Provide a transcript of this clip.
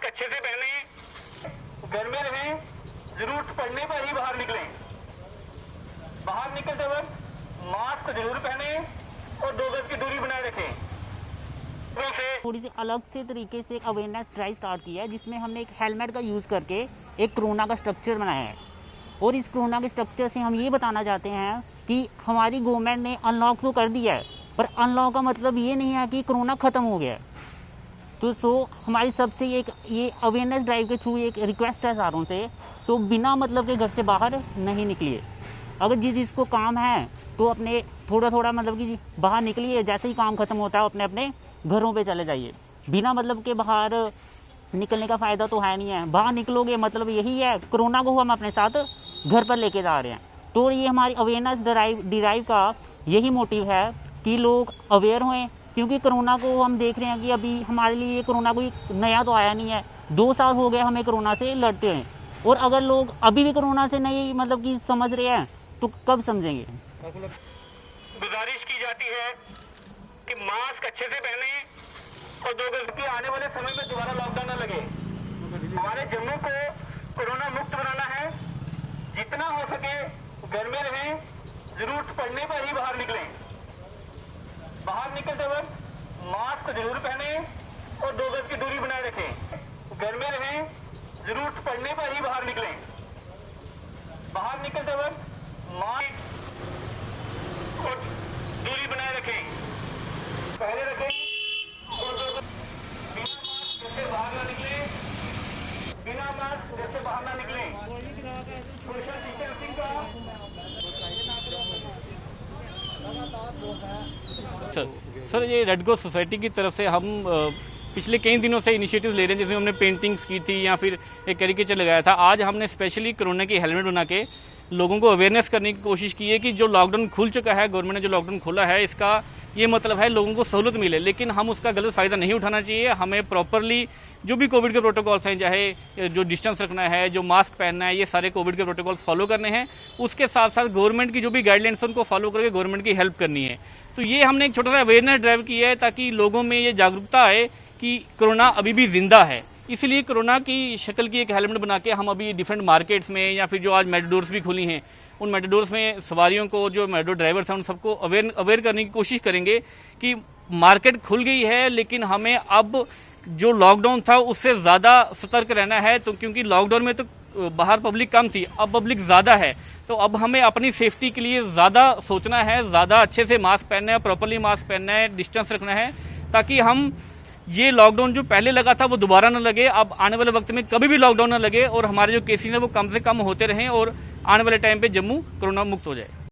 अच्छे से पहने, घर में रहें, जरूरत पड़ने पर ही बाहर निकलें। बाहर निकलते वक्त मास्क जरूर पहने और 2 गज की दूरी बनाए रखें। थोड़ी सी अलग से तरीके से एक अवेयरनेस ड्राइव स्टार्ट किया है, जिसमें हमने एक हेलमेट का यूज़ करके एक कोरोना का स्ट्रक्चर बनाया है। और इस कोरोना के स्ट्रक्चर से हम ये बताना चाहते हैं कि हमारी गवर्नमेंट ने अनलॉक तो कर दिया है, पर अनलॉक का मतलब ये नहीं है कि कोरोना ख़त्म हो गया है। तो हमारी सबसे ये अवेयरनेस ड्राइव के थ्रू एक रिक्वेस्ट है सारों से, बिना मतलब के घर से बाहर नहीं निकलिए। अगर जिसको काम है तो अपने थोड़ा मतलब कि बाहर निकलिए, जैसे ही काम ख़त्म होता है अपने अपने घरों पे चले जाइए। बिना मतलब के बाहर निकलने का फ़ायदा तो है नहीं है। बाहर निकलोगे मतलब यही है, कोरोना को हम अपने साथ घर पर लेके जा रहे हैं। तो ये हमारी अवेयरनेस ड्राइव का यही मोटिव है कि लोग अवेयर हों, क्योंकि कोरोना को हम देख रहे हैं कि अभी हमारे लिए ये कोरोना कोई नया तो आया नहीं है। 2 साल हो गए हमें कोरोना से लड़ते हैं, और अगर लोग अभी भी कोरोना से नहीं मतलब कि समझ रहे हैं तो कब समझेंगे। गुजारिश की जाती है कि मास्क अच्छे से पहने और 2 गज की आने वाले समय में दोबारा लॉकडाउन न लगे। हमारे जम्मू को कोरोना मुक्त बनाना है। जितना हो सके घर में रहें, जरूरत पड़ने पर ही बाहर निकलें। बाहर निकलते वक्त मास्क जरूर पहने और 2 गज की दूरी बनाए रखें। घर में रहें, जरूरत पड़ने पर ही बाहर निकलें। बाहर निकलते वक्त मास्क और दूरी बनाए रखें, पहले रखें और 2 गज। बिना मास्क घर से बाहर ना निकलें, बिना मास्क घर से बाहर ना निकलें। सोशल डिस्टेंसिंग का सर ये रेड क्रॉस सोसाइटी की तरफ से हम पिछले कई दिनों से इनिशिएटिव ले रहे हैं, जिसमें हमने पेंटिंग्स की थी या फिर एक कैरिकेचर लगाया था। आज हमने स्पेशली कोरोना की हेलमेट बना के लोगों को अवेयरनेस करने की कोशिश की है कि जो लॉकडाउन खुल चुका है, गवर्नमेंट ने जो लॉकडाउन खोला है, इसका ये मतलब है लोगों को सहूलत मिले, लेकिन हम उसका गलत फ़ायदा नहीं उठाना चाहिए। हमें प्रॉपरली जो भी कोविड के प्रोटोकॉल्स हैं, चाहे जो डिस्टेंस रखना है, जो मास्क पहनना है, ये सारे कोविड के प्रोटोकॉल्स फॉलो करने हैं। उसके साथ साथ गवर्नमेंट की जो भी गाइडलाइंस है उनको फॉलो करके गवर्नमेंट की हेल्प करनी है। तो ये हमने एक छोटा सा अवेयरनेस ड्राइव किया है ताकि लोगों में ये जागरूकता आए कि कोरोना अभी भी जिंदा है। इसलिए कोरोना की शक्ल की एक हेलमेट बना के हम अभी डिफरेंट मार्केट्स में या फिर जो आज मेटाडोर्स भी खुली हैं, उन मेटाडोर्स में सवारियों को, जो मेटाडोर ड्राइवर्स हैं, उन सबको अवेयर करने की कोशिश करेंगे कि मार्केट खुल गई है, लेकिन हमें अब जो लॉकडाउन था उससे ज़्यादा सतर्क रहना है। तो क्योंकि लॉकडाउन में तो बाहर पब्लिक कम थी, अब पब्लिक ज़्यादा है, तो अब हमें अपनी सेफ्टी के लिए ज़्यादा सोचना है, ज़्यादा अच्छे से मास्क पहनना है, प्रॉपर्ली मास्क पहनना है, डिस्टेंस रखना है, ताकि हम ये लॉकडाउन जो पहले लगा था वो दोबारा ना लगे, अब आने वाले वक्त में कभी भी लॉकडाउन ना लगे और हमारे जो केसेस हैं वो कम से कम होते रहें और आने वाले टाइम पे जम्मू कोरोना मुक्त हो जाए।